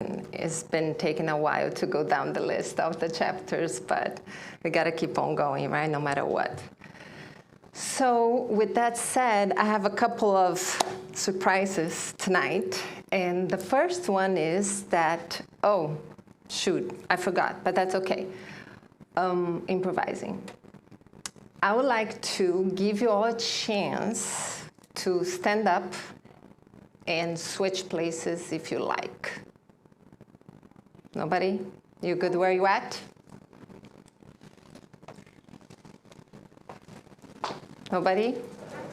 it's been taking a while to go down the list of the chapters, but we got to keep on going, right, no matter what. So with that said, I have a couple of surprises tonight. And the first one is that, oh, shoot, I forgot, but that's okay. Improvising. I would like to give you all a chance to stand up and switch places if you like. Nobody? You good where you at? Nobody?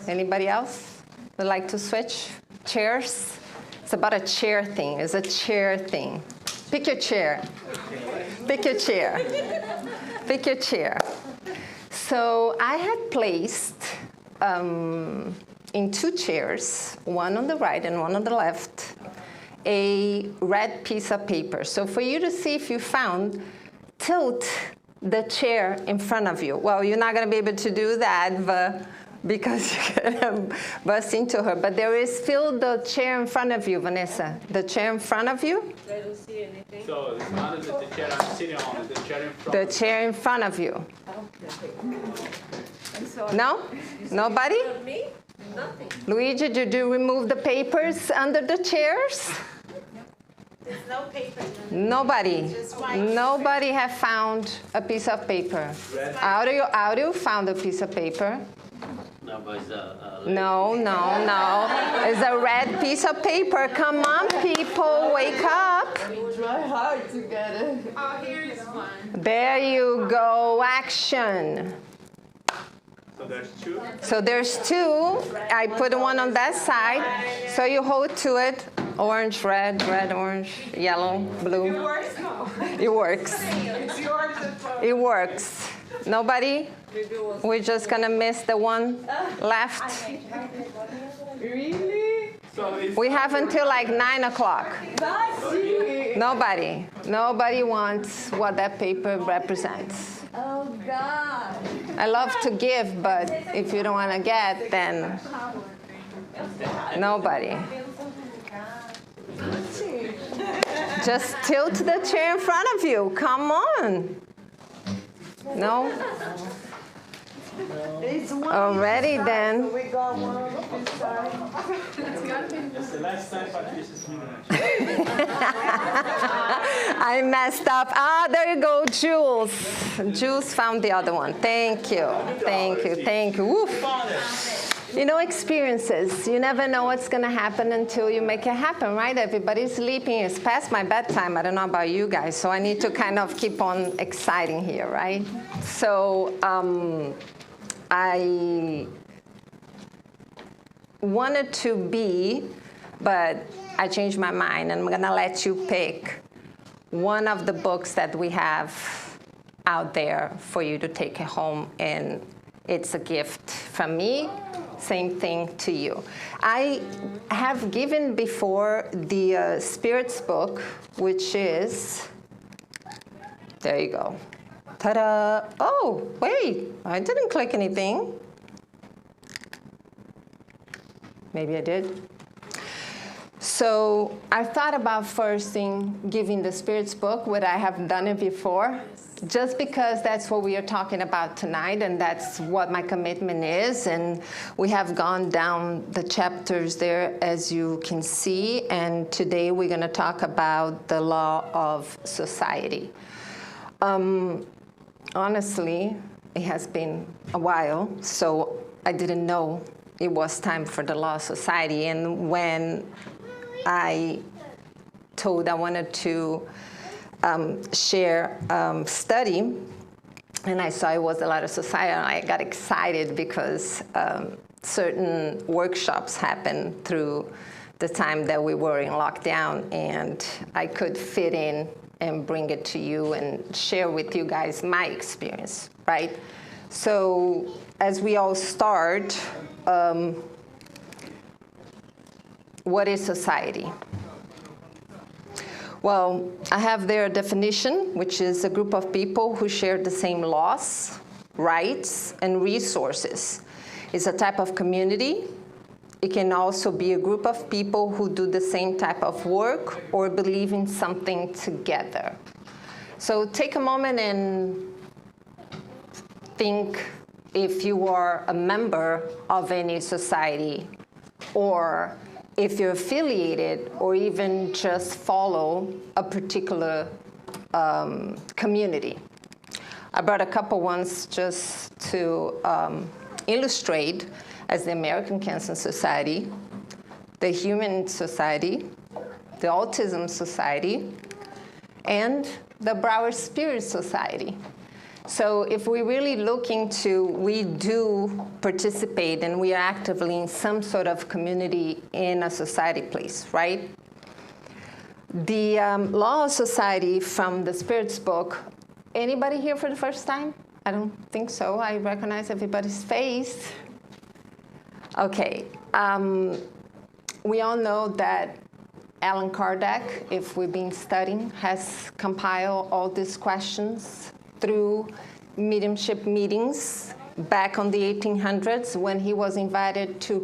Anybody else would like to switch chairs? It's about a chair thing. It's a chair thing. Pick your chair. Pick your chair. Pick your chair. So I had placed in two chairs, one on the right and one on the left, a red piece of paper. So for you to see if you found, tilt the chair in front of you. Well, you're not going to be able to do that, but because you're going to bust into her. But there is still the chair in front of you, Vanessa. The chair in front of you. I don't see anything. So it's not the chair I'm sitting on, the chair in front. The chair in front of you. Okay. No? Nobody? Me? Nothing. Luigi, did you remove the papers under the chairs? There's no paper. Nobody. Nobody have found a piece of paper. Audio found a piece of paper. No, but it's No. It's a red piece of paper. Come on, people, wake up. We try hard to get it. Oh, here's one. There you go, action. So there's two? So there's two. I put one on that side. So you hold to it. Orange, red, orange, yellow, blue. It works now. It works. It's yours. It works. Nobody? We're just going to miss the one left. Really? So it's We have until like 9 o'clock. That's you. Nobody. Nobody wants what that paper represents. Oh, God. I love to give, but if you don't want to get, then nobody. Just tilt the chair in front of you. Come on. No? It's one Already side, then. So we got one on this side. it's the last time Patricia's meeting. I messed up. Ah, there you go, Jules. Jules found the other one. Thank you. Thank you. Woof. You know, experiences. You never know what's going to happen until you make it happen, right? Everybody's sleeping. It's past my bedtime. I don't know about you guys, so I need to kind of keep on exciting here, right? So I wanted to be, but I changed my mind, and I'm going to let you pick one of the books that we have out there for you to take it home, and it's a gift from me. Same thing to you. I have given before the Spirits book, which is, there you go. Ta-da! Oh, wait, I didn't click anything. Maybe I did. So I thought about first thing giving the Spirits book, would I have done it before? Just because that's what we are talking about tonight, and that's what my commitment is. And we have gone down the chapters there, as you can see. And today we're going to talk about the law of society. Honestly, it has been a while, so I didn't know it was time for the law of society. And when I told I wanted to share study, and I saw it was a lot of society, and I got excited because certain workshops happened through the time that we were in lockdown, and I could fit in and bring it to you and share with you guys my experience, right? So as we all start, what is society? Well, I have there a definition, which is a group of people who share the same laws, rights, and resources. It's a type of community It can also be a group of people who do the same type of work or believe in something together. So take a moment and think if you are a member of any society, or if you're affiliated or even just follow a particular community. I brought a couple ones just to illustrate, as the American Cancer Society, the Human Society, the Autism Society, and the Broward Spirit Society. So if we really look into, we do participate and we are actively in some sort of community in a society place, right? The Law of Society from the Spirit's book, anybody here for the first time? I don't think so. I recognize everybody's face. Okay, we all know that Allan Kardec, if we've been studying, has compiled all these questions through mediumship meetings back on the 1800s when he was invited to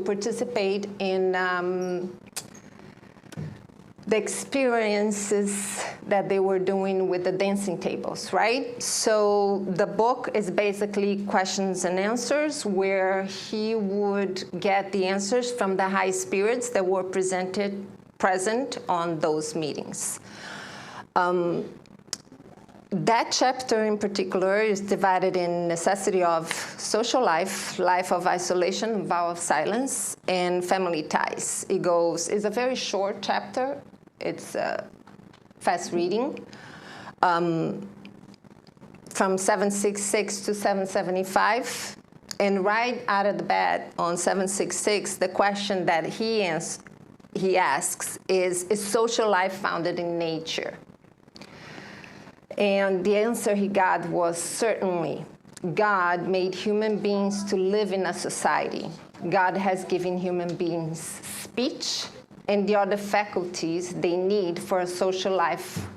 participate in the experiences that they were doing with the dancing tables, right? So the book is basically questions and answers where he would get the answers from the high spirits that were present on those meetings. That chapter in particular is divided in necessity of social life, life of isolation, vow of silence, and family ties. It's a very short chapter. It's fast reading. From 766 to 775. And right out of the bat on 766, the question that he asks is social life founded in nature? And the answer he got was certainly. God made human beings to live in a society. God has given human beings speech and the other faculties they need for a social life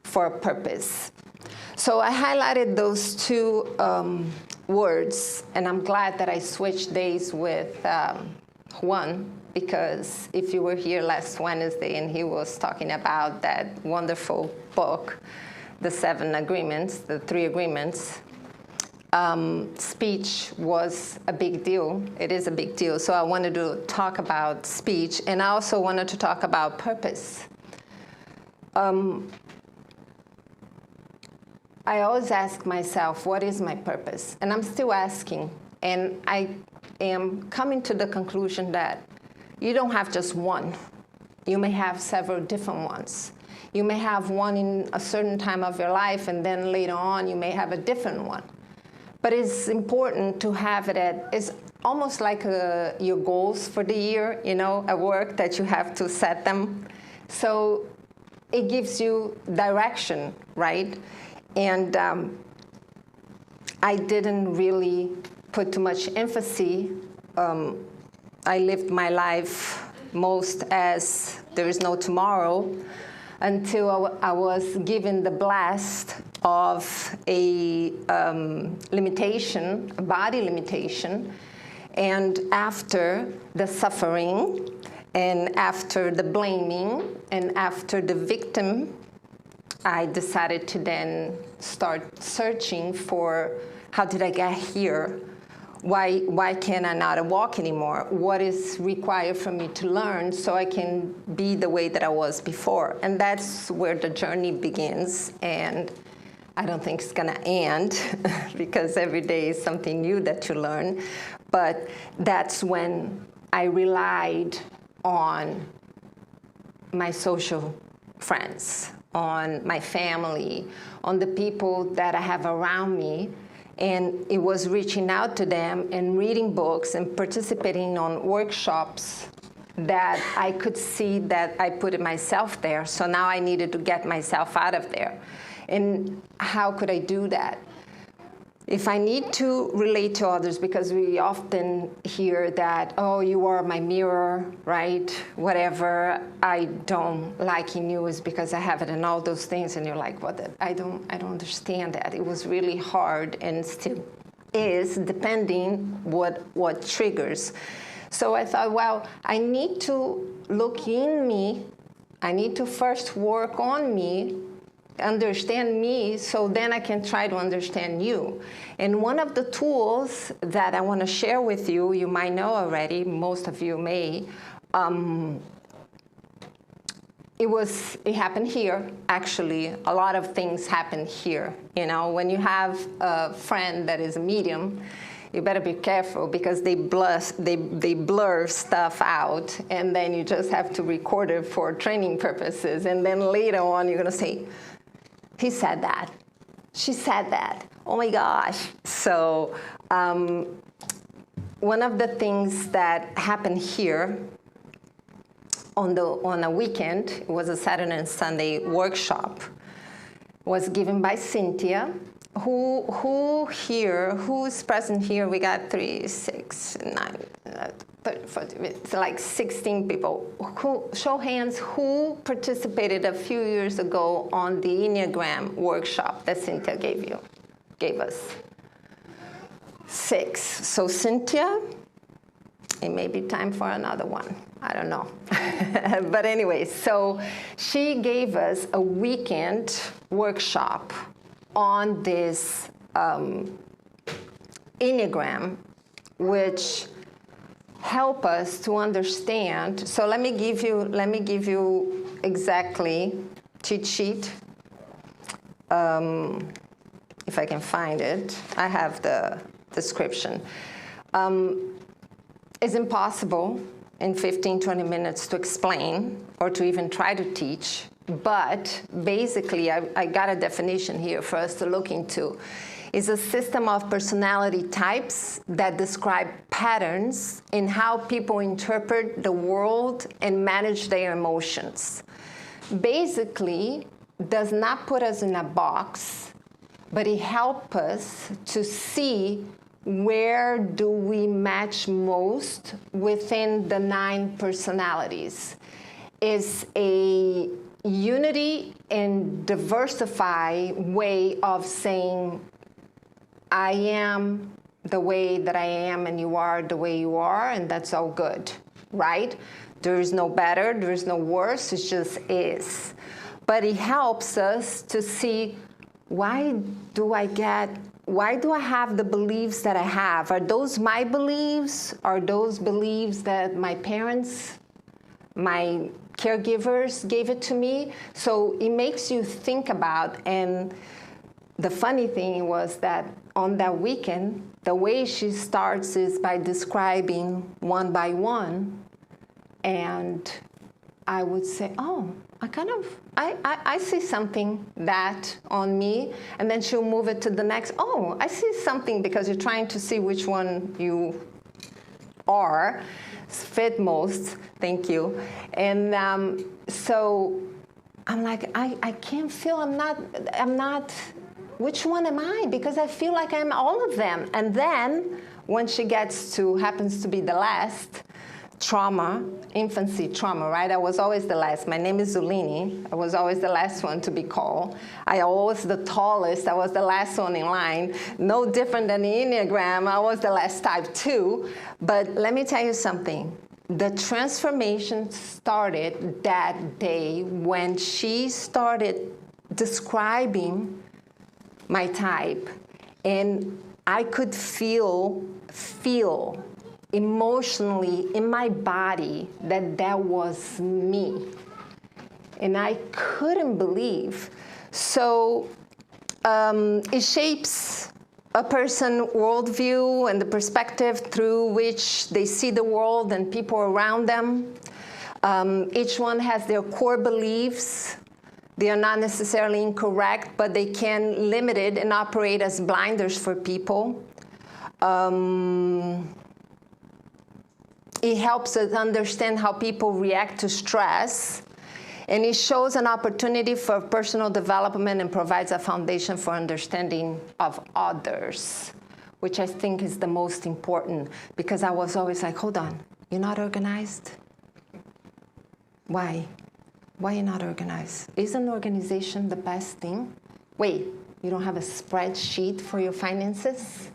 for a purpose. So I highlighted those two words, and I'm glad that I switched days with Juan, because if you were here last Wednesday and he was talking about that wonderful book, The 7 Agreements, the 3 Agreements, speech was a big deal. It is a big deal. So I wanted to talk about speech, and I also wanted to talk about purpose. I always ask myself, what is my purpose? And I'm still asking, and I am coming to the conclusion that you don't have just one. You may have several different ones. You may have one in a certain time of your life, and then later on you may have a different one. But it's important to have it it's almost like your goals for the year, at work that you have to set them. So it gives you direction, right? And I didn't really put too much emphasis. I lived my life most as there is no tomorrow, until I was given the blast of a limitation, a body limitation, and after the suffering, and after the blaming, and after the victim, I decided to then start searching for how did I get here? Why can I not walk anymore? What is required for me to learn so I can be the way that I was before? And that's where the journey begins. And I don't think it's gonna end because every day is something new that you learn. But that's when I relied on my social friends, on my family, on the people that I have around me. And it was reaching out to them and reading books and participating on workshops that I could see that I put myself there. So now I needed to get myself out of there. And how could I do that? If I need to relate to others, because we often hear that, oh, you are my mirror, right? Whatever I don't like in you is because I have it and all those things. And you're like, what? I don't understand that. It was really hard, and still is depending what triggers. So I thought, well, I need to look in me. I need to first work on me, understand me, so then I can try to understand you. And one of the tools that I want to share with you, you might know already, most of you may, it happened here, actually. A lot of things happen here. You know, when you have a friend that is a medium, you better be careful because they blur stuff out, and then you just have to record it for training purposes. And then later on, you're going to say, he said that. She said that. Oh my gosh. So one of the things that happened here on a weekend, it was a Saturday and Sunday workshop, was given by Cynthia. Who's present here? We got 3, 6, 9, 30, 40, it's like 16 people. Show hands, who participated a few years ago on the Enneagram workshop that Cynthia gave us? 6. So Cynthia, it may be time for another one. I don't know. But anyway, so she gave us a weekend workshop on this Enneagram, which help us to understand. So let me give you exactly cheat sheet. If I can find it, I have the description. It's impossible in 15-20 minutes to explain or to even try to teach. But basically, I got a definition here for us to look into. It's a system of personality types that describe patterns in how people interpret the world and manage their emotions. Basically, does not put us in a box, but it helps us to see where do we match most within the 9 personalities. It's a unity and diversify way of saying, I am the way that I am and you are the way you are, and that's all good, right? There is no better, there is no worse, it just is. But it helps us to see, why do I have the beliefs that I have? Are those my beliefs? Are those beliefs that my parents, my caregivers gave it to me? So it makes you think about, and the funny thing was that on that weekend, the way she starts is by describing one by one, and I would say, oh, I see something that on me, and then she'll move it to the next. Oh, I see something, because you're trying to see which one you are fit most. Thank you. And so I'm like, I can't feel. I'm not. Which one am I? Because I feel like I'm all of them. And then when she gets to, happens to be the last, trauma, infancy trauma, right? I was always the last. My name is Zulini. I was always the last one to be called. I was the tallest. I was the last one in line. No different than the Enneagram. I was the last type too. But let me tell you something. The transformation started that day when she started describing my type, and I could feel emotionally in my body that was me, and I couldn't believe. So it shapes a person's worldview and the perspective through which they see the world and people around them. Each one has their core beliefs. They are not necessarily incorrect, but they can limit it and operate as blinders for people. It helps us understand how people react to stress. And it shows an opportunity for personal development and provides a foundation for understanding of others, which I think is the most important, because I was always like, hold on, you're not organized? Why? Why are you not organized? Isn't organization the best thing? Wait, you don't have a spreadsheet for your finances?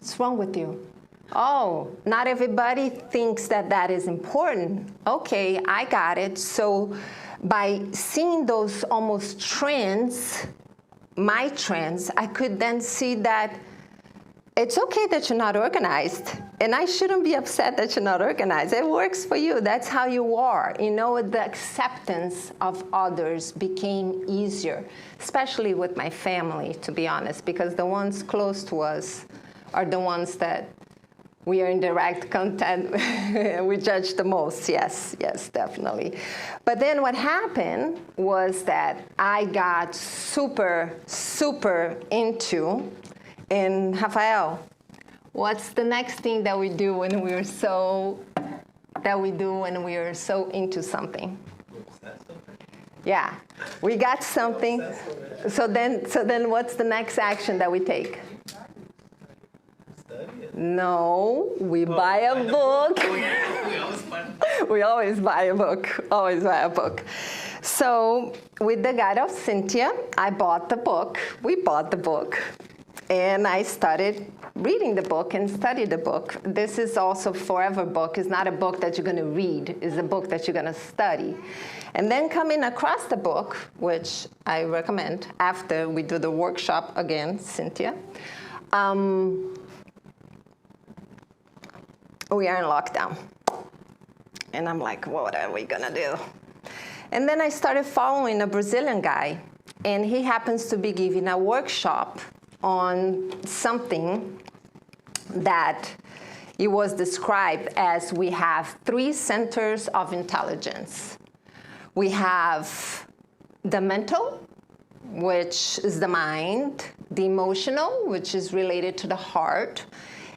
What's wrong with you? Oh, not everybody thinks that that is important. Okay, I got it. So by seeing those almost trends, my trends, I could then see that it's okay that you're not organized, and I shouldn't be upset that you're not organized. It works for you. That's how you are. You know, the acceptance of others became easier, especially with my family, to be honest, because the ones close to us are the ones that we are in direct contact, we judge the most. Yes, definitely. But then what happened was that I got super into, and Rafael, what's the next thing that we do when we are so into something? Yeah, we got something. So then what's the next action that we take? No, we buy a book. We always buy a book. So with the guide of Cynthia, I bought the book. We bought the book. And I started reading the book and studied the book. This is also a forever book. It's not a book that you're going to read. It's a book that you're going to study. And then coming across the book, which I recommend after we do the workshop again, Cynthia, we are in lockdown. And I'm like, what are we going to do? And then I started following a Brazilian guy, and he happens to be giving a workshop on something that it was described as we have 3 centers of intelligence. We have the mental, which is the mind, the emotional, which is related to the heart,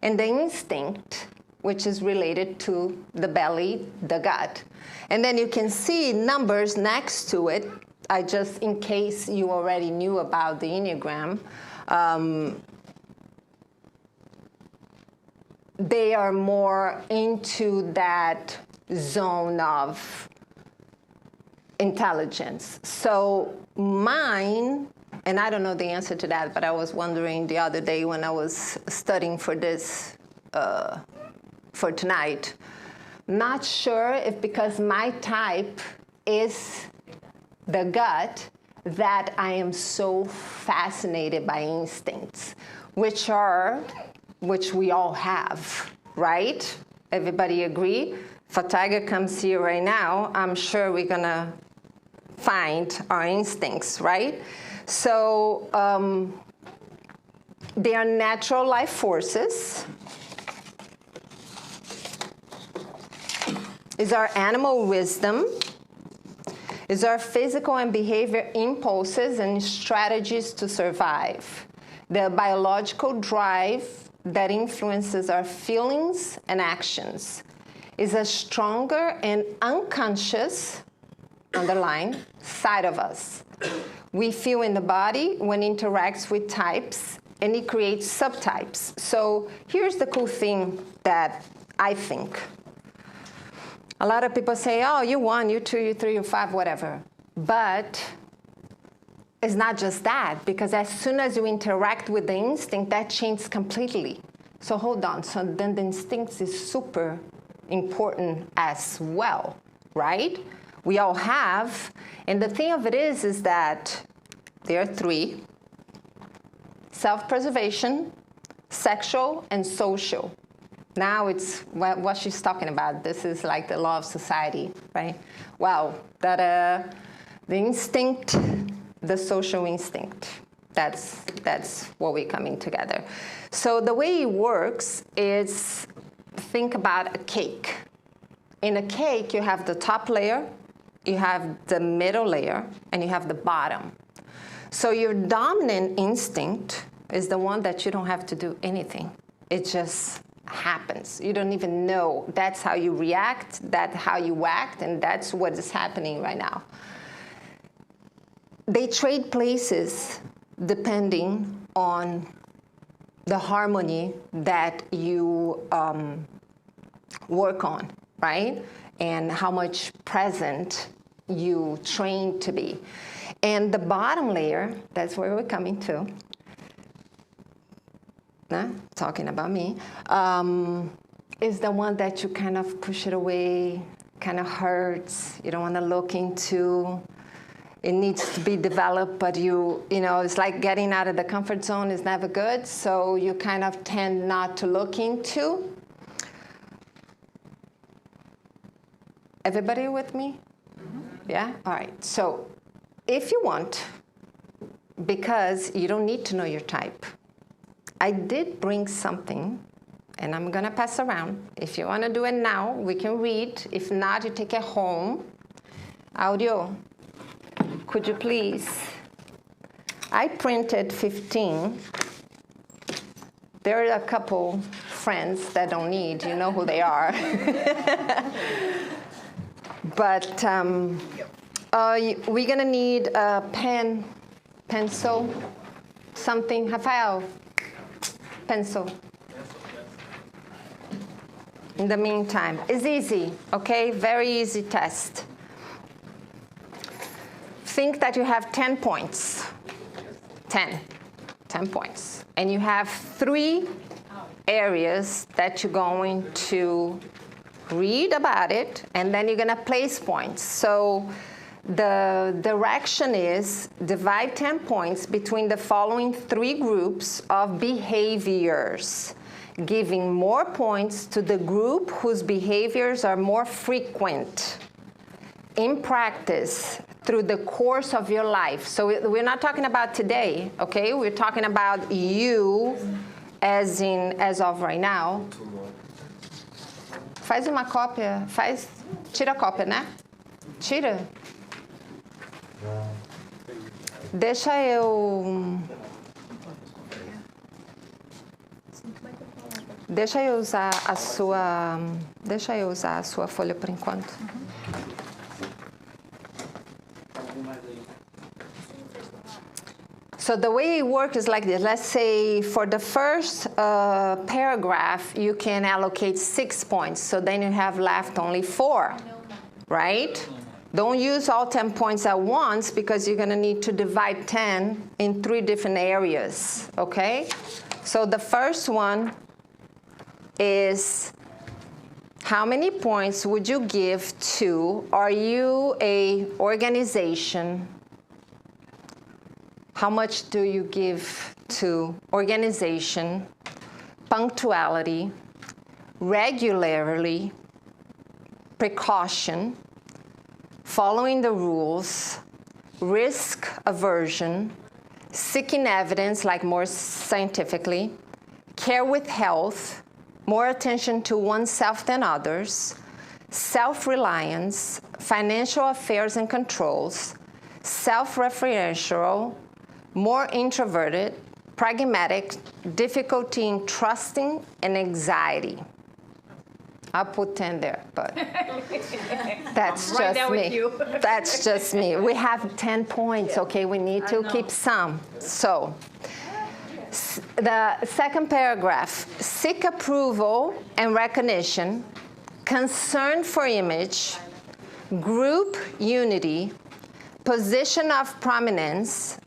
and the instinct, which is related to the belly, the gut. And then you can see numbers next to it. I just, in case you already knew about the Enneagram, they are more into that zone of intelligence. So mine, and I don't know the answer to that, but I was wondering the other day when I was studying for this, for tonight, not sure if because my type is the gut, that I am so fascinated by instincts, which we all have, right? Everybody agree? If a tiger comes here right now, I'm sure we're gonna find our instincts, right? So they are natural life forces. Is our animal wisdom, is our physical and behavior impulses and strategies to survive, the biological drive that influences our feelings and actions, is a stronger and unconscious, underline, side of us. We feel in the body when it interacts with types, and it creates subtypes. So here's the cool thing that I think. A lot of people say, oh, you 1, you 2, you 3, you 5, whatever. But it's not just that, because as soon as you interact with the instinct, that changes completely. So hold on. So then the instincts is super important as well, right? We all have. And the thing of it is that there are 3. Self-preservation, sexual, and social. Now it's what she's talking about. This is like the law of society, right? Wow, that the instinct, the social instinct, that's what we're coming together. So the way it works is, think about a cake. In a cake, you have the top layer, you have the middle layer, and you have the bottom. So your dominant instinct is the one that you don't have to do anything. It just happens. You don't even know. That's how you react, that's how you act, and that's what is happening right now. They trade places depending on the harmony that you work on, right? And how much present you train to be. And the bottom layer, that's where we're coming to, talking about me, is the one that you kind of push it away, kind of hurts, you don't want to look into. It needs to be developed, but you know, it's like getting out of the comfort zone is never good, so you kind of tend not to look into. Everybody with me? Mm-hmm. Yeah? All right. So if you want, because you don't need to know your type, I did bring something, and I'm going to pass around. If you want to do it now, we can read. If not, you take it home. Audio, could you please? I printed 15. There are a couple friends that don't need. You know who they are. But we're going to need a pen, pencil, something. Rafael, pencil. In the meantime, it's easy, okay? Very easy test. Think that you have 10 points. 10 points. And you have 3 areas that you're going to read about it, and then you're going to place points. So the direction is divide 10 points between the following 3 groups of behaviors, giving more points to the group whose behaviors are more frequent in practice through the course of your life. So we're not talking about today, okay? We're talking about you as of right now. Faz uma cópia, tira a cópia, né? Tira. Deixa eu usar a sua folha por enquanto. So the way it works is like this. Let's say for the first paragraph, you can allocate 6 points. So then you have left only 4, right? Don't use all 10 points at once because you're going to need to divide 10 in 3 different areas, okay? So the first one is how many points would you give to, are you an organization? How much do you give to organization, punctuality, regularity, precaution, following the rules, risk aversion, seeking evidence, like more scientifically, care with health, more attention to oneself than others, self-reliance, financial affairs and controls, self-referential, more introverted, pragmatic, difficulty in trusting, and anxiety. I'll put 10 there, but that's just me. That's just me. We have 10 points, okay? We need to keep some. So the second paragraph, seek approval and recognition, concern for image, group unity, position of prominence,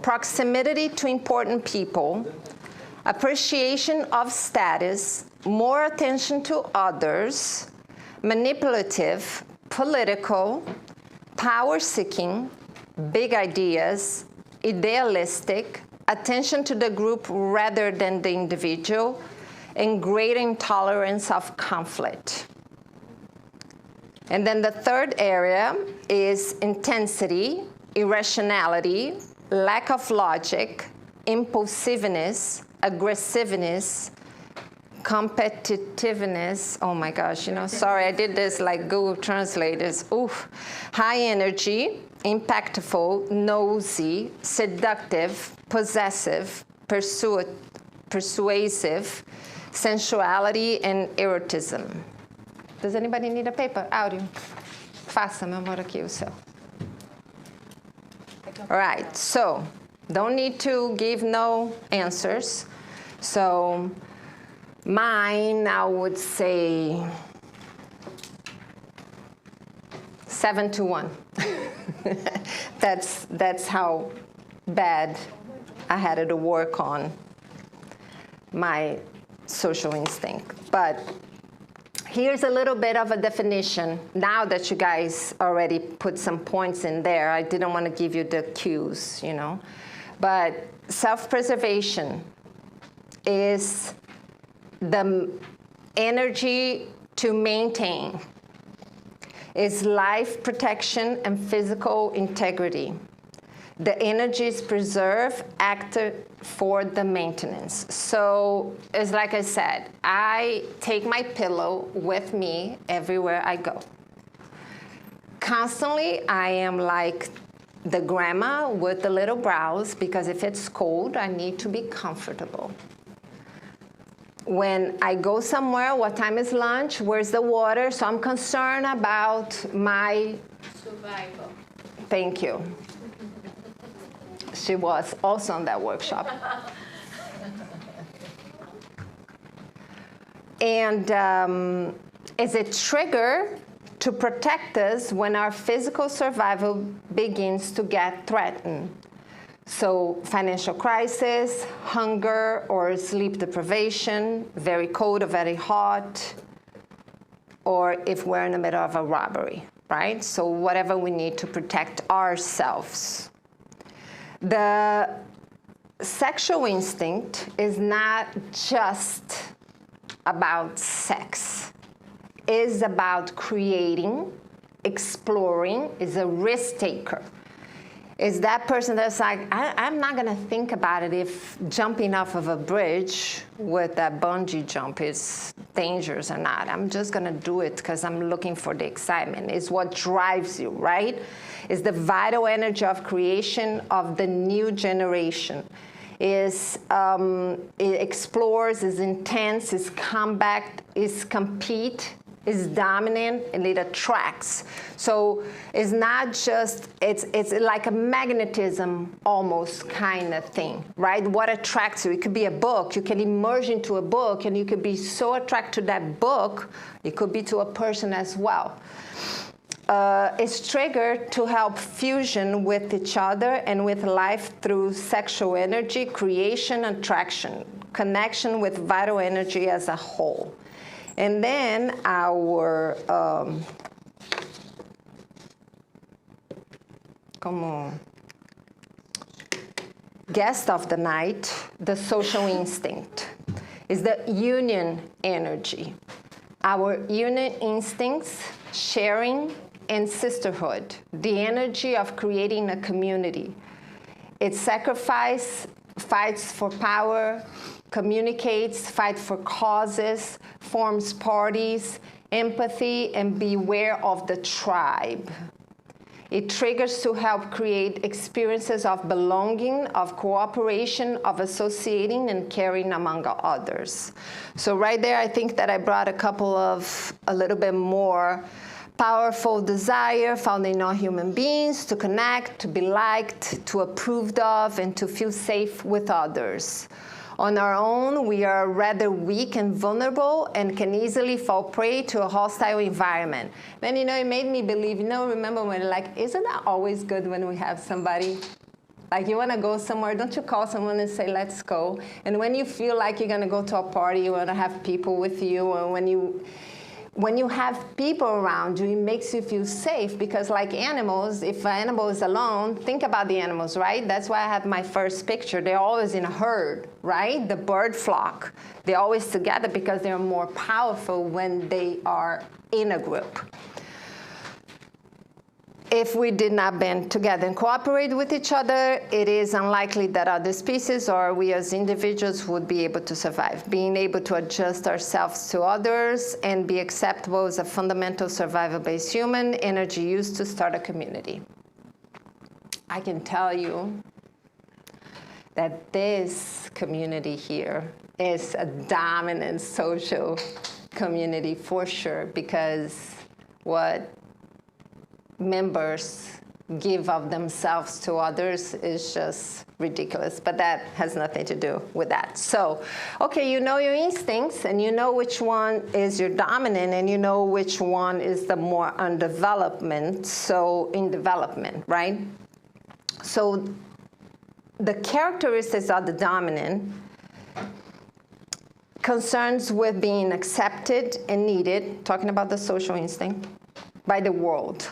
proximity to important people, appreciation of status, more attention to others, manipulative, political, power-seeking, big ideas, idealistic, attention to the group rather than the individual, and greater intolerance of conflict. And then the third area is intensity, irrationality, lack of logic, impulsiveness, aggressiveness, competitiveness. Oh my gosh, sorry, I did this like Google Translators. Oof. High energy, impactful, nosy, seductive, possessive, persuasive, sensuality, and erotism. Does anybody need a paper? Áudio. Faça, meu amor, aqui o seu. All right, so don't need to give no answers. So mine, I would say 7-1. That's how bad I had to work on. my social instinct. But here's a little bit of a definition. Now that you guys already put some points in there, I didn't want to give you the cues, you know. But self-preservation is the energy to maintain. Is life protection and physical integrity. The energy is preserved, active for the maintenance. So it's like I said, I take my pillow with me everywhere I go. Constantly, I am like the grandma with the little brows, because if it's cold, I need to be comfortable. When I go somewhere, what time is lunch? Where's the water? So I'm concerned about my Survival. Thank you. She was also on that workshop. And is a trigger to protect us when our physical survival begins to get threatened. So financial crisis, hunger or sleep deprivation, very cold or very hot, or if we're in the middle of a robbery, right? So whatever we need to protect ourselves. The sexual instinct is not just about sex. It's about creating, exploring, is a risk taker. Is that person that's like, I'm not gonna think about it if jumping off of a bridge with that bungee jump is dangerous or not. I'm just gonna do it because I'm looking for the excitement. It's what drives you, right? It's the vital energy of creation of the new generation. It explores, is intense, is combat, is compete, is dominant, and it attracts. So it's not just, it's like a magnetism almost kind of thing, right? What attracts you? It could be a book. You can immerse into a book, and you could be so attracted to that book. It could be to a person as well. It's triggered to help fusion with each other and with life through sexual energy, creation, attraction, connection with vital energy as a whole. And then our guest of the night, the social instinct, is the union energy. Our union instincts, sharing, and sisterhood, the energy of creating a community. It sacrifices, fights for power, communicates, fights for causes, forms parties, empathy, and beware of the tribe. It triggers to help create experiences of belonging, of cooperation, of associating and caring among others. So right there, I think that I brought a little bit more powerful desire found in all human beings to connect, to be liked, to approved of, and to feel safe with others. On our own, we are rather weak and vulnerable and can easily fall prey to a hostile environment. Then, it made me believe, remember when isn't that always good when we have somebody? Like you want to go somewhere, don't you call someone and say, let's go? And when you feel like you're going to go to a party, you want to have people with you, or when you have people around you, it makes you feel safe, because like animals, if an animal is alone, think about the animals, right? That's why I have my first picture. They're always in a herd, right? The bird flock. They're always together because they're more powerful when they are in a group. If we did not band together and cooperate with each other, it is unlikely that other species or we as individuals would be able to survive. Being able to adjust ourselves to others and be acceptable is a fundamental survival-based human energy used to start a community. I can tell you that this community here is a dominant social community for sure, because what members give of themselves to others is just ridiculous, but that has nothing to do with that. So, okay, you know your instincts, and you know which one is your dominant, and you know which one is the more in development, right? So the characteristics of the dominant concerns with being accepted and needed, talking about the social instinct, by the world.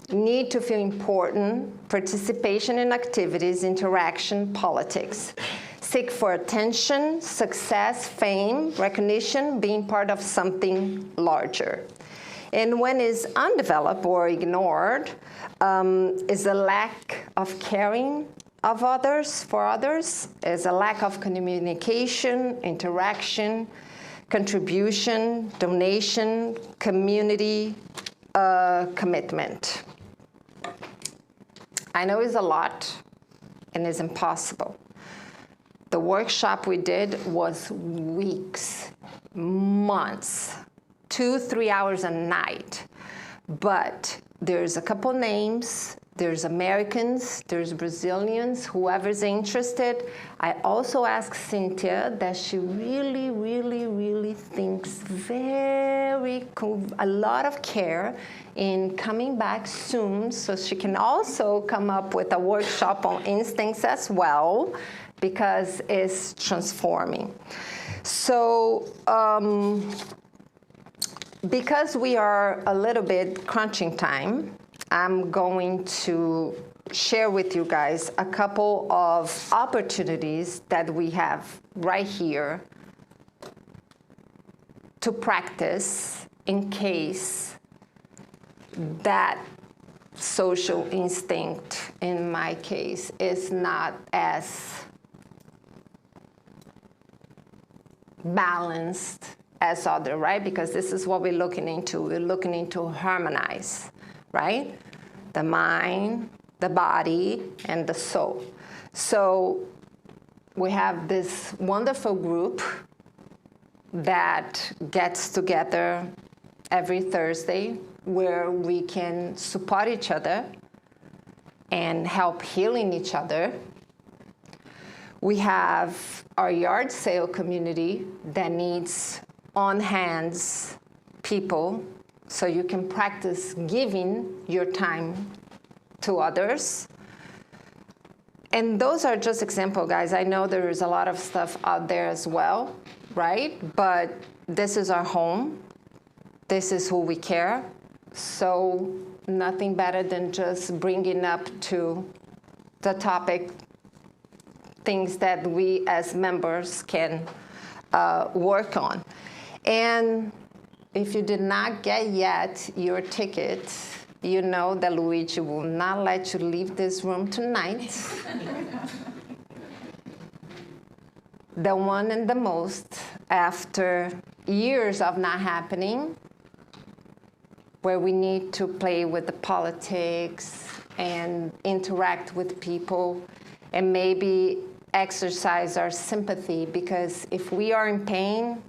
Need to feel important, participation in activities, interaction, politics. Seek for attention, success, fame, recognition, being part of something larger. And when it's undeveloped or ignored, is a lack of caring of others, for others, is a lack of communication, interaction, contribution, donation, community, commitment. I know it's a lot and it's impossible. The workshop we did was weeks, months, 2-3 hours a night. But there's a couple names, there's Americans, there's Brazilians, whoever's interested. I also asked Cynthia that she really, really, really thinks a lot of care in coming back soon, so she can also come up with a workshop on instincts as well, because it's transforming. So, because we are a little bit crunching time, I'm going to share with you guys a couple of opportunities that we have right here to practice in case that social instinct, in my case, is not as balanced as other, right? Because this is what we're looking into. We're looking into harmonize, right? The mind, the body, and the soul. So we have this wonderful group that gets together every Thursday where we can support each other and help healing each other. We have our yard sale community that needs on-hands people, so you can practice giving your time to others. And those are just examples, guys. I know there is a lot of stuff out there as well, right? But this is our home. This is who we care. So nothing better than just bringing up to the topic things that we as members can work on. And if you did not get yet your ticket, you know that Luigi will not let you leave this room tonight. The one and the most, after years of not happening, where we need to play with the politics and interact with people and maybe exercise our sympathy, because if we are in pain,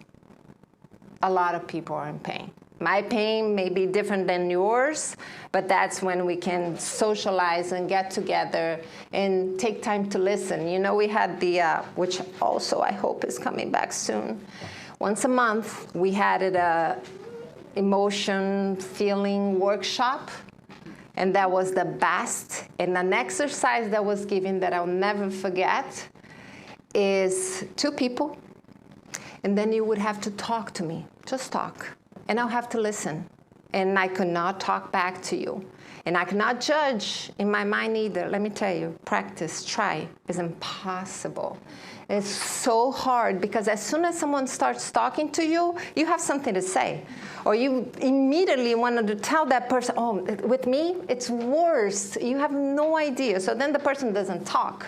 a lot of people are in pain. My pain may be different than yours, but that's when we can socialize and get together and take time to listen. You know, we had the, which also I hope is coming back soon. Once a month, we had a emotion feeling workshop, and that was the best. And an exercise that was given that I'll never forget is 2 people, and then you would have to talk to me, just talk. And I'll have to listen. And I could not talk back to you. And I cannot judge in my mind either. Let me tell you, practice, try, is impossible. It's so hard because as soon as someone starts talking to you, you have something to say. Or you immediately wanted to tell that person, oh, with me, it's worse. You have no idea. So then the person doesn't talk.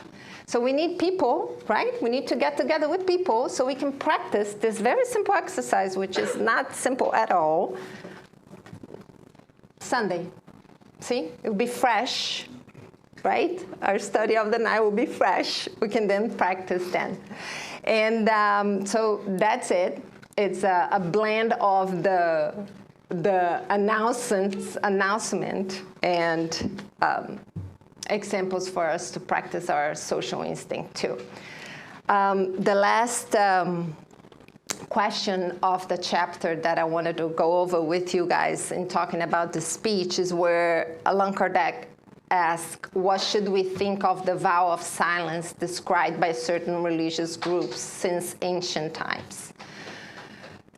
So we need people, right? We need to get together with people so we can practice this very simple exercise, which is not simple at all. Sunday. See? It will be fresh, right? Our study of the night will be fresh. We can then practice then. And so that's it. It's a blend of the announcement and examples for us to practice our social instinct too. The last question of the chapter that I wanted to go over with you guys in talking about the speech is where Allan Kardec asked, what should we think of the vow of silence described by certain religious groups since ancient times?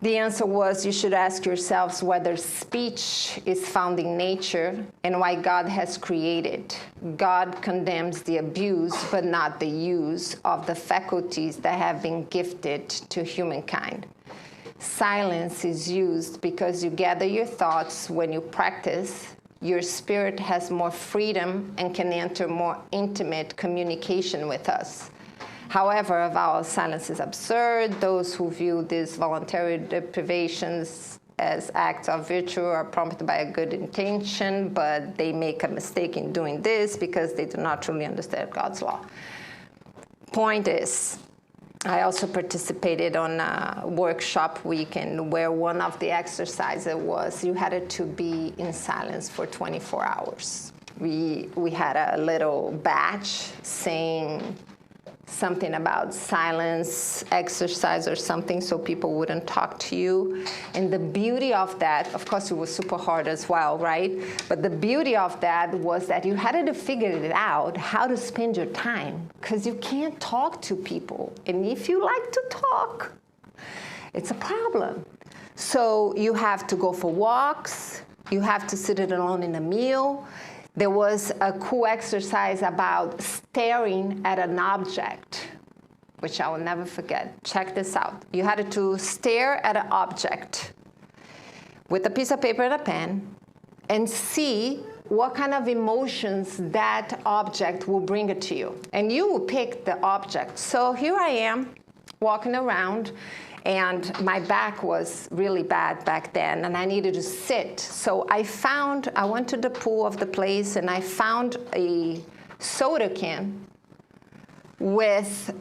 The answer was, you should ask yourselves whether speech is found in nature and why God has created. God condemns the abuse, but not the use of the faculties that have been gifted to humankind. Silence is used because you gather your thoughts when you practice. Your spirit has more freedom and can enter more intimate communication with us. However, avowal silence is absurd. Those who view these voluntary deprivations as acts of virtue are prompted by a good intention, but they make a mistake in doing this because they do not truly understand God's law. Point is, I also participated on a workshop weekend where one of the exercises was you had to be in silence for 24 hours. We had a little badge saying something about silence exercise or something so people wouldn't talk to you. And the beauty of that, of course it was super hard as well, right? But the beauty of that was that you had to figure it out how to spend your time, because you can't talk to people. And if you like to talk, it's a problem. So you have to go for walks, you have to sit alone in a meal. There was a cool exercise about staring at an object, which I will never forget. Check this out. You had to stare at an object with a piece of paper and a pen and see what kind of emotions that object will bring it to you. And you will pick the object. So here I am walking around, and my back was really bad back then, and I needed to sit. So I went to the pool of the place, and I found a soda can with,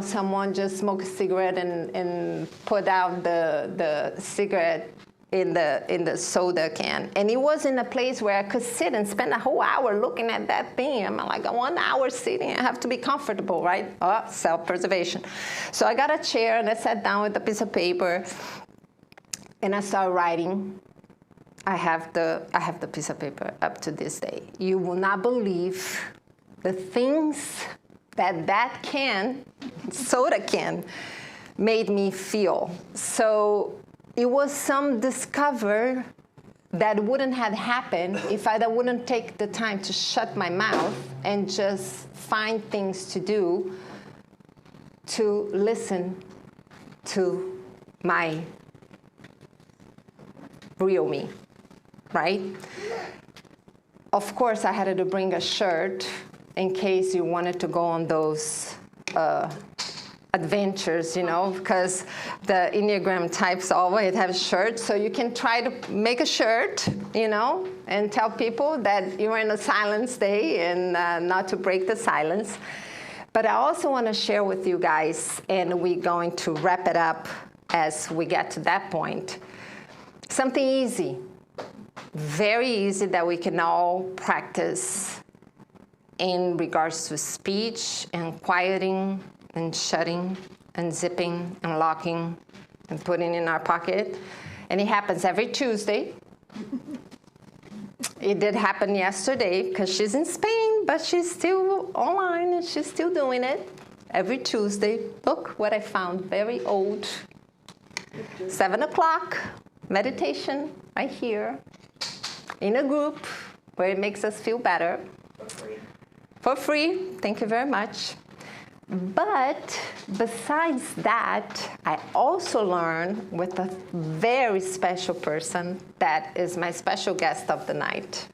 someone just smoked a cigarette and put out the cigarette in the soda can. And it was in a place where I could sit and spend a whole hour looking at that thing. I'm like, 1 hour sitting, I have to be comfortable, right? Oh, self-preservation. So I got a chair and I sat down with a piece of paper and I started writing. I have the piece of paper up to this day. You will not believe the things that can, soda can, made me feel. So it was some discover that wouldn't have happened if I wouldn't take the time to shut my mouth and just find things to do to listen to my real me, right? Of course, I had to bring a shirt in case you wanted to go on those adventures, because the Enneagram types always have shirts, so you can try to make a shirt, and tell people that you're in a silence day and not to break the silence. But I also want to share with you guys, and we're going to wrap it up as we get to that point, something easy, very easy that we can all practice in regards to speech and quieting and shutting and zipping and locking and putting in our pocket. And it happens every Tuesday. It did happen yesterday because she's in Spain, but she's still online and she's still doing it every Tuesday. Look what I found, very old. 7 o'clock, meditation right here in a group where it makes us feel better. For free, thank you very much. But besides that, I also learned with a very special person that is my special guest of the night.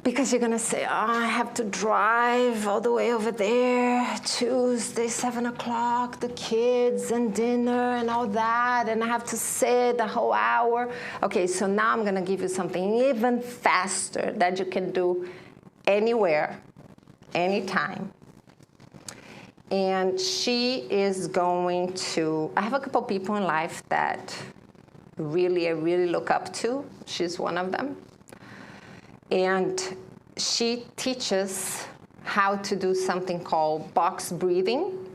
Because you're going to say, I have to drive all the way over there, Tuesday, 7 o'clock, the kids and dinner and all that, and I have to sit the whole hour. Okay, so now I'm going to give you something even faster that you can do anywhere, anytime. And she is going to, I have a couple people in life that I really look up to. She's one of them. And she teaches how to do something called box breathing.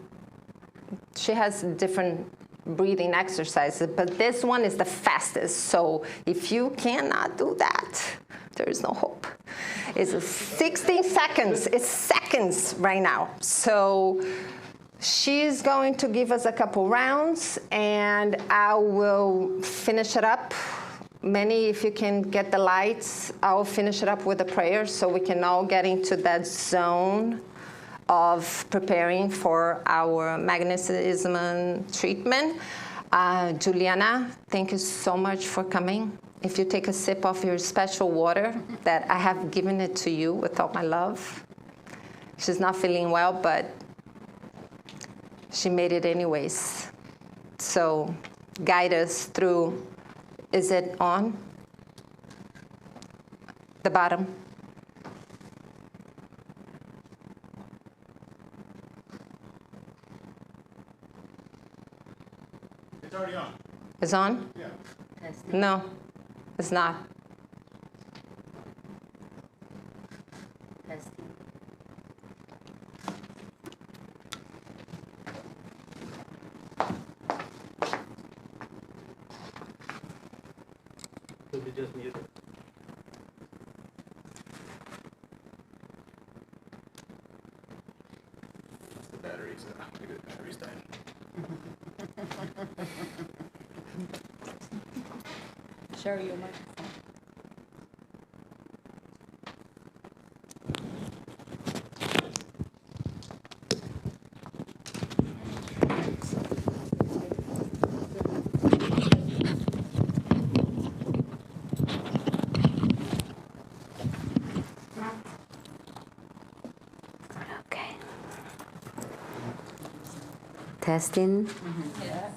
She has different breathing exercises, but this one is the fastest. So if you cannot do that, there is no hope. It's 16 seconds. It's seconds right now. So She's going to give us a couple rounds, and I will finish it up. Manny, if you can get the lights, I'll finish it up with a prayer so we can all get into that zone of preparing for our magnetism treatment. Juliana, thank you so much for coming. If you take a sip of your special water that I have given it to you with all my love. She's not feeling well, but she made it anyways. So guide us through. Is it on? The bottom? It's already on. It's on? Yeah. No, it's not. Will be just muted. The batteries. Maybe the batteries died. Share your microphone. Okay. Testing?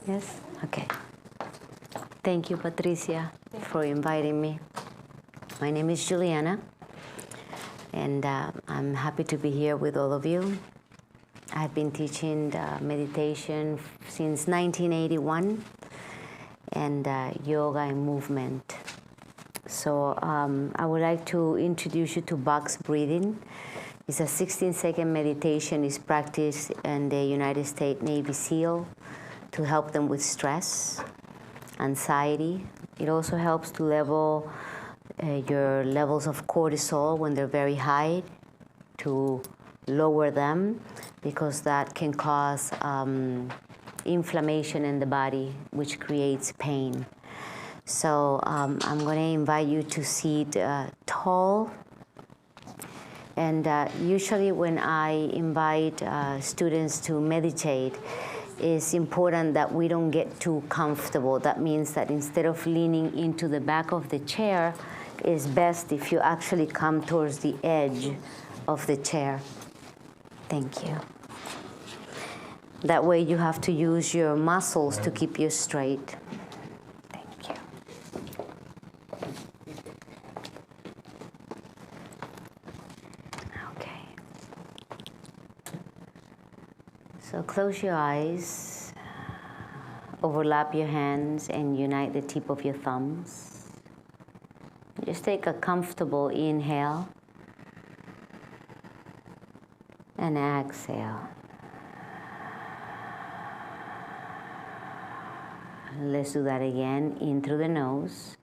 Yes? Okay. Thank you, Patricia, for inviting me. My name is Juliana, and I'm happy to be here with all of you. I've been teaching meditation since 1981 and yoga and movement. So I would like to introduce you to box breathing. It's a 16-second meditation. It's practiced in the United States Navy SEAL to help them with stress, anxiety. It also helps to level your levels of cortisol when they're very high, to lower them, because that can cause inflammation in the body, which creates pain. So I'm going to invite you to sit tall. And usually when I invite students to meditate, it's important that we don't get too comfortable. That means that instead of leaning into the back of the chair, it's best if you actually come towards the edge of the chair. Thank you. That way you have to use your muscles to keep you straight. Thank you. Okay. So close your eyes, overlap your hands, and unite the tip of your thumbs. Just take a comfortable inhale and exhale. Let's do that again. In through the nose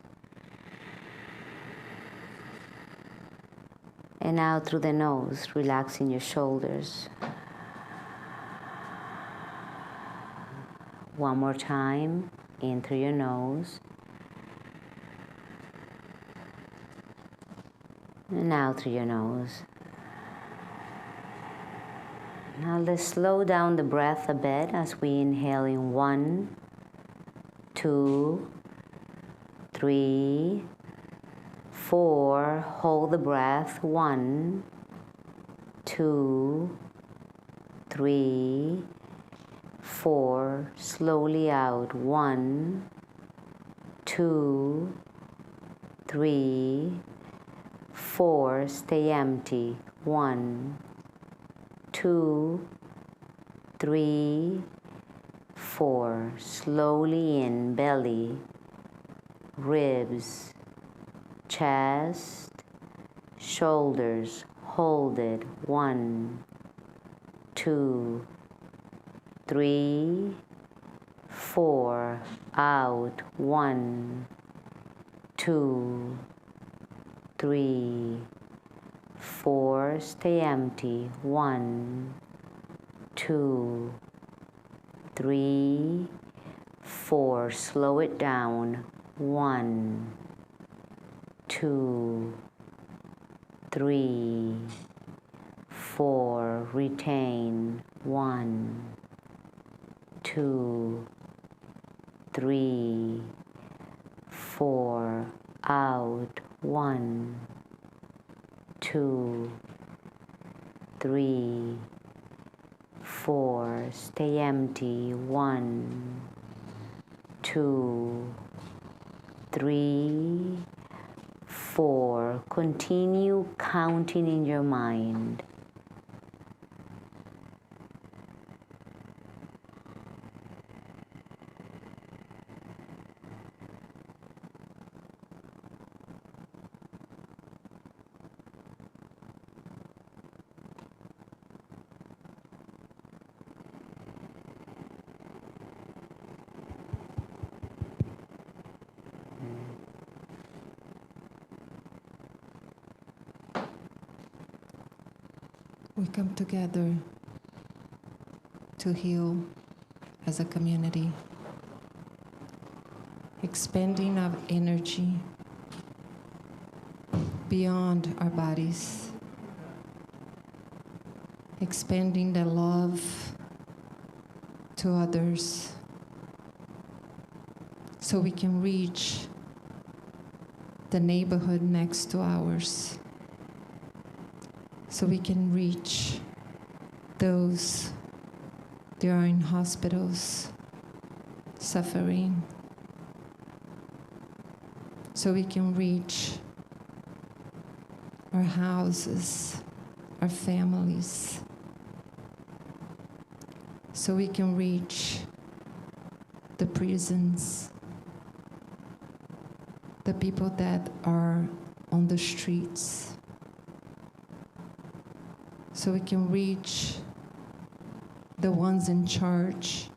and out through the nose, relaxing your shoulders. One more time. In through your nose and out through your nose. Now let's slow down the breath a bit as we inhale in 1, 2, 3, 4. Hold the breath. 1, 2, 3, 4. Slowly out. 1, 2, 3, 4. Stay empty. 1, 2, 3, 4. Slowly in. Belly, ribs, chest, shoulders. Hold it. 1, 2, 3, 4. Out. 1, 2, 3, 4. Stay empty. 1, 2, 3, 4. Slow it down. 1, 2, 3, 4. Retain. 1, 2, 3, 4. Out. 1, 2, 3, 4. Stay empty. 1, 2, 3, 4. Continue counting in your mind. We come together to heal as a community, expanding our energy beyond our bodies, expanding the love to others so we can reach the neighborhood next to ours, so we can reach those that are in hospitals suffering, so we can reach our houses, our families, so we can reach the prisons, the people that are on the streets, so we can reach the ones in charge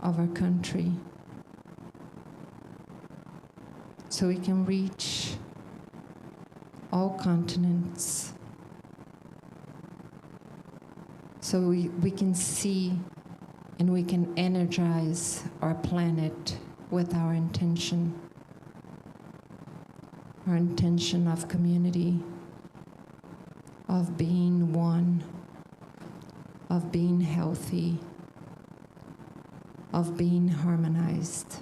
of our country, so we can reach all continents, so we can see and we can energize our planet with our intention of community, of being one, of being healthy, of being harmonized.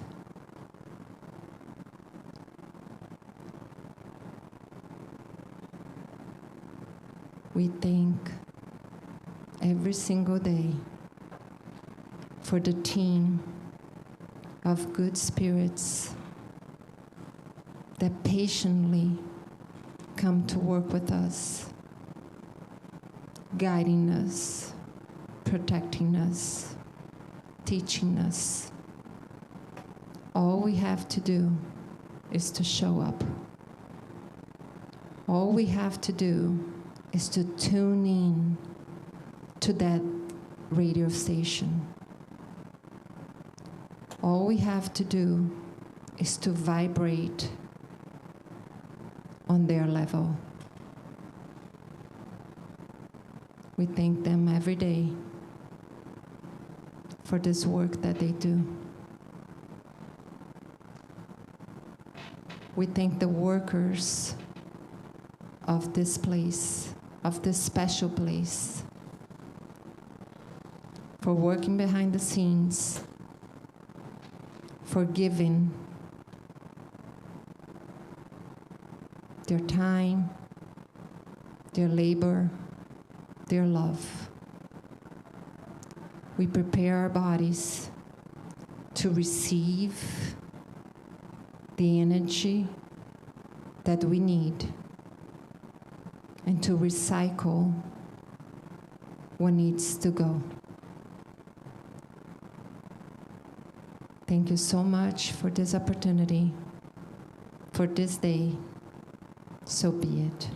We thank every single day for the team of good spirits that patiently come to work with us, guiding us, protecting us, teaching us. All we have to do is to show up. All we have to do is to tune in to that radio station. All we have to do is to vibrate on their level. We thank them every day for this work that they do. We thank the workers of this place, of this special place, for working behind the scenes, for giving their time, their labor, their love. We prepare our bodies to receive the energy that we need and to recycle what needs to go. Thank you so much for this opportunity, for this day. So be it.